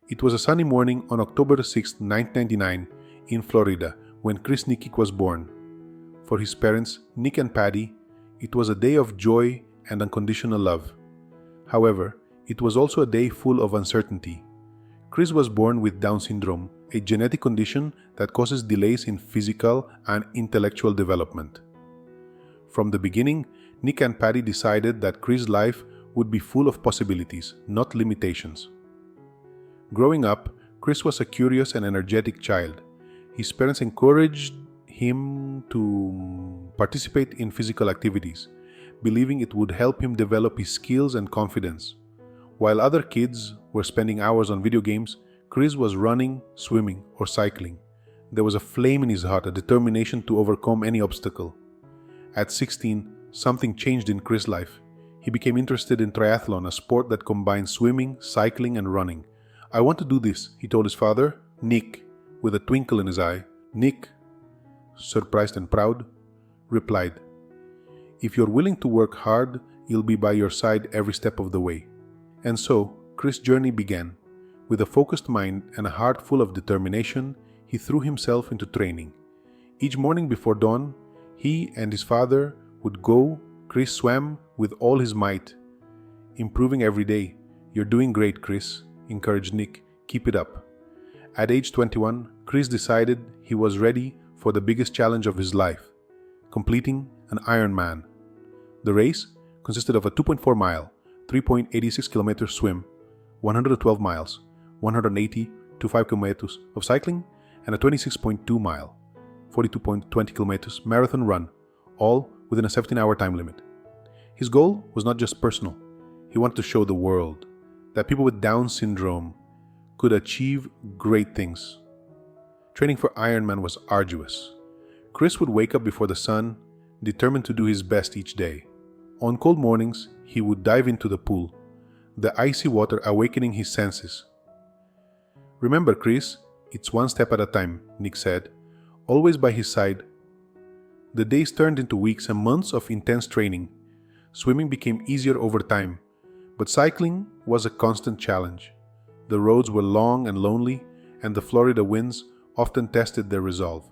It was a sunny morning on October 6, 1999, in Florida, when Chris Nikic was born. For his parents, Nick and Patty, it was a day of joy and unconditional love. However, it was also a day full of uncertainty. Chris was born with Down syndrome, a genetic condition that causes delays in physical and intellectual development. From the beginning, Nick and Patty decided that Chris' life would be full of possibilities, not limitations. Growing up, Chris was a curious and energetic child. His parents encouraged him to participate in physical activities, believing it would help him develop his skills and confidence. While other kids were spending hours on video games, Chris was running, swimming, or cycling. There was a flame in his heart, a determination to overcome any obstacle. At 16, something changed in Chris' life. He became interested in triathlon, a sport that combines swimming, cycling, and running. "I want to do this," he told his father, Nick, with a twinkle in his eye. Nick, surprised and proud, replied, "If you're willing to work hard, you'll be by your side every step of the way." And so, Chris' journey began. With a focused mind and a heart full of determination, he threw himself into training. Each morning before dawn, he and his father would go. Chris swam with all his might, improving every day. "You're doing great, Chris," encouraged Nick. "Keep it up." At age 21, Chris decided he was ready for the biggest challenge of his life, completing an Ironman. The race consisted of a 2.4-mile, 3.86 kilometer swim, 112 miles, 180 to 5 kilometers of cycling, and a 26.2-mile, 42.20 kilometers marathon run, all within a 17-hour time limit. His goal was not just personal. He wanted to show the world that people with Down syndrome could achieve great things. Training for Ironman was arduous. Chris would wake up before the sun, determined to do his best each day. On cold mornings, he would dive into the pool, the icy water awakening his senses. "Remember, Chris, it's one step at a time," Nick said, always by his side. The days turned into weeks and months of intense training. Swimming became easier over time, but cycling was a constant challenge. The roads were long and lonely, and the Florida winds often tested their resolve.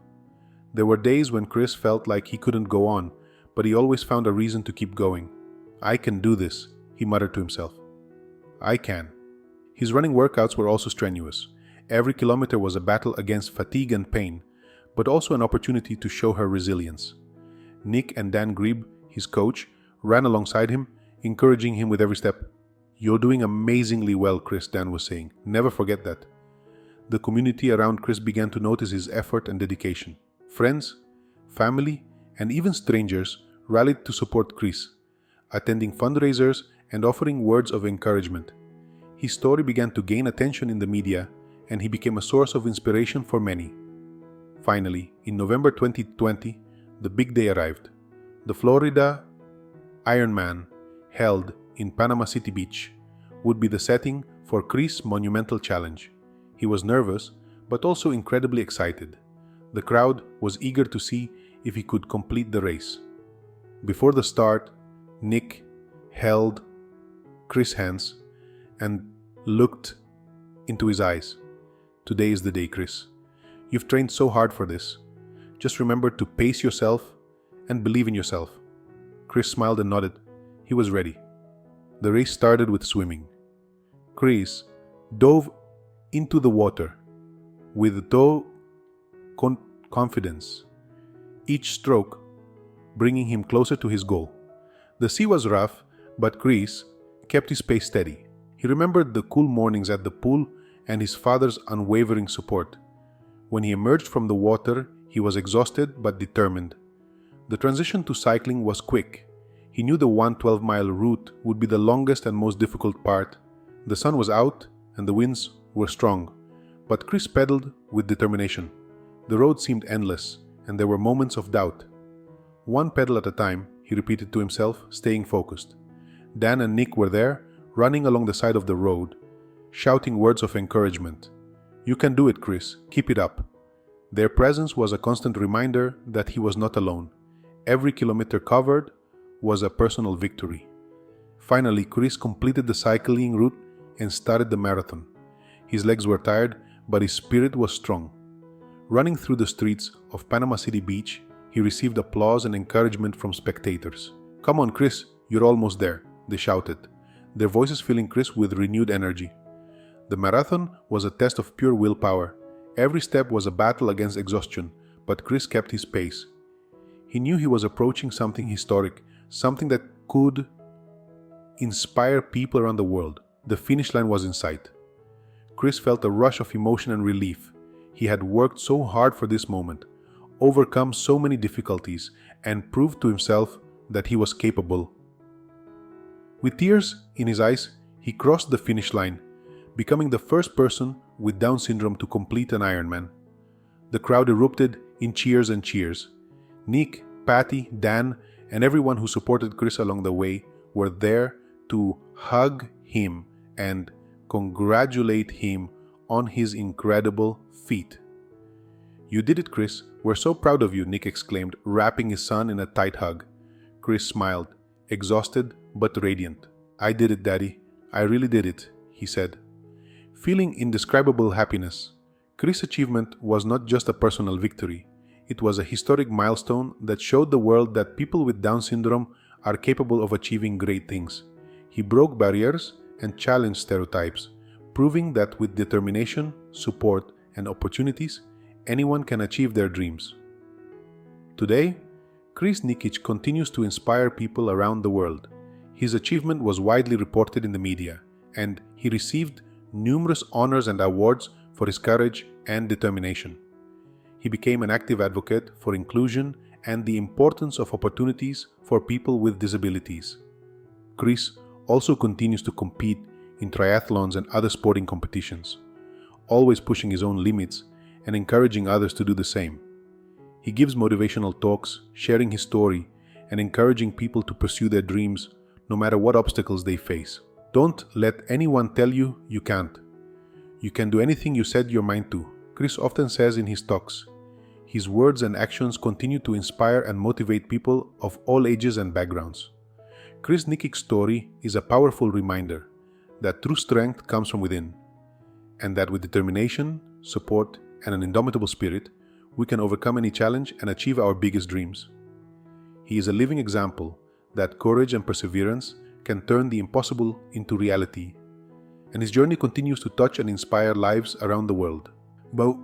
There were days when Chris felt like he couldn't go on, but he always found a reason to keep going. "I can do this," he muttered to himself. "I can." His running workouts were also strenuous. Every kilometer was a battle against fatigue and pain, but also an opportunity to show her resilience. Nick and Dan Grebe, his coach, ran alongside him, encouraging him with every step. "You're doing amazingly well, Chris," Dan was saying. "Never forget that." The community around Chris began to notice his effort and dedication. Friends, family, and even strangers rallied to support Chris, attending fundraisers and offering words of encouragement. His story began to gain attention in the media, and he became a source of inspiration for many. Finally, in November 2020, the big day arrived. The Florida Ironman, held in Panama City Beach, would be the setting for Chris' monumental challenge. He was nervous, but also incredibly excited. The crowd was eager to see if he could complete the race. Before the start, Nick held Chris' hands and looked into his eyes. "Today is the day, Chris. You've trained so hard for this. Just remember to pace yourself and believe in yourself." Chris smiled and nodded. He was ready. The race started with swimming. Chris dove into the water with confidence, each stroke bringing him closer to his goal. The sea was rough, but Chris kept his pace steady. He remembered the cool mornings at the pool and his father's unwavering support. When he emerged from the water, he was exhausted but determined. The transition to cycling was quick. He knew the 112-mile route would be the longest and most difficult part. The sun was out and the winds were strong, but Chris pedaled with determination. The road seemed endless, and there were moments of doubt. "One pedal at a time," he repeated to himself, staying focused. Dan and Nick were there, running along the side of the road, shouting words of encouragement. "You can do it, Chris. Keep it up." Their presence was a constant reminder that he was not alone. Every kilometer covered was a personal victory. Finally, Chris completed the cycling route and started the marathon. His legs were tired, but his spirit was strong. Running through the streets of Panama City Beach, he received applause and encouragement from spectators. "Come on, Chris, you're almost there," they shouted, their voices filling Chris with renewed energy. The marathon was a test of pure willpower. Every step was a battle against exhaustion, but Chris kept his pace. He knew he was approaching something historic, something that could inspire people around the world. The finish line was in sight. Chris felt a rush of emotion and relief. He had worked so hard for this moment, overcome so many difficulties, and proved to himself that he was capable. With tears in his eyes, he crossed the finish line, becoming the first person with Down syndrome to complete an Ironman. The crowd erupted in cheers and cheers. Nick, Patty, Dan, and everyone who supported Chris along the way were there to hug him and congratulate him on his incredible feat. "You did it, Chris. We're so proud of you," Nick exclaimed, wrapping his son in a tight hug. Chris smiled, exhausted but radiant. "I did it, Daddy. I really did it," he said, feeling indescribable happiness. Chris' achievement was not just a personal victory. It was a historic milestone that showed the world that people with Down syndrome are capable of achieving great things. He broke barriers and challenged stereotypes, proving that with determination, support, and opportunities, anyone can achieve their dreams. Today, Chris Nikic continues to inspire people around the world. His achievement was widely reported in the media, and he received numerous honors and awards for his courage and determination. He became an active advocate for inclusion and the importance of opportunities for people with disabilities. Chris also continues to compete in triathlons and other sporting competitions, always pushing his own limits and encouraging others to do the same. He gives motivational talks, sharing his story and encouraging people to pursue their dreams no matter what obstacles they face. Don't let anyone tell you you can't. You can do anything you set your mind to, Chris often says in his talks. His words and actions continue to inspire and motivate people of all ages and backgrounds. Chris Nikic's story is a powerful reminder that true strength comes from within, and that with determination, support, and an indomitable spirit, we can overcome any challenge and achieve our biggest dreams. He is a living example that courage and perseverance can turn the impossible into reality, and his journey continues to touch and inspire lives around the world. But